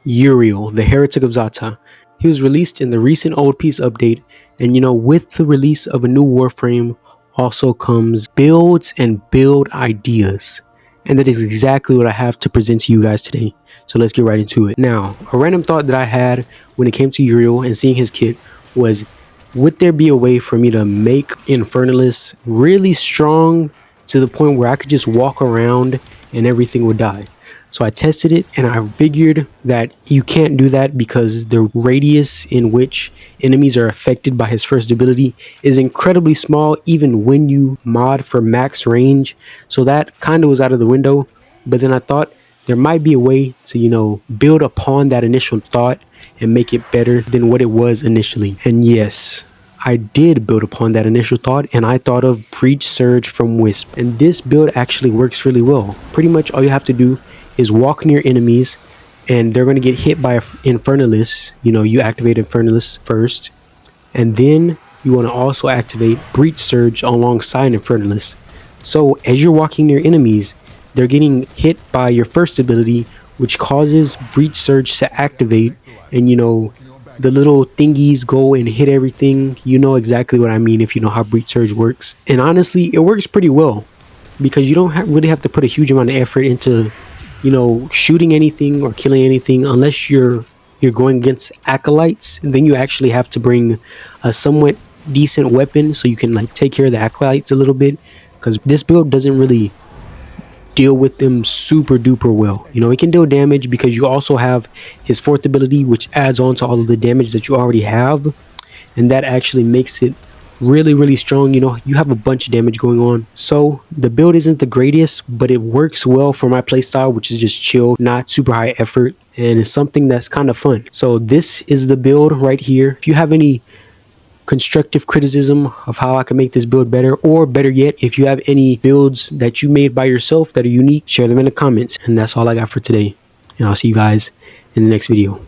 Uriel, the Heretic of Zata. He was released in the recent Old Peace update, and with the release of a new Warframe also comes builds and build ideas. And that is exactly what I have to present to you guys today. So let's get right into it. Now, a random thought that I had when it came to Uriel and seeing his kit was, would there be a way for me to make Infernalists really strong to the point where I could just walk around and everything would die? So I tested it and I figured that you can't do that because the radius in which enemies are affected by his first ability is incredibly small even when you mod for max range. So that kind of was out of the window. But then I thought there might be a way to, build upon that initial thought and make it better than what it was initially. And yes, I did build upon that initial thought, and I thought of Breach Surge from Wisp. And this build actually works really well. Pretty much all you have to do is walk near enemies and they're going to get hit by Infernalists. You activate Infernalists first, and then you want to also activate Breach Surge alongside Infernalists. So as you're walking near enemies, they're getting hit by your first ability, which causes Breach Surge to activate, and the little thingies go and hit everything. You know exactly what I mean if you know how Breach Surge works. And honestly, it works pretty well because you don't really have to put a huge amount of effort into shooting anything or killing anything unless you're going against acolytes. And then you actually have to bring a somewhat decent weapon so you can take care of the acolytes a little bit, because this build doesn't really deal with them super duper well. It can deal damage because you also have his fourth ability, which adds on to all of the damage that you already have, and that actually makes it really strong. You have a bunch of damage going on. So the build isn't the greatest, but it works well for my playstyle, which is just chill, not super high effort, and it's something that's kind of fun. So this is the build right here. If you have any constructive criticism of how I can make this build better, or better yet, if you have any builds that you made by yourself that are unique, share them in the comments. And that's all I got for today, and I'll see you guys in the next video.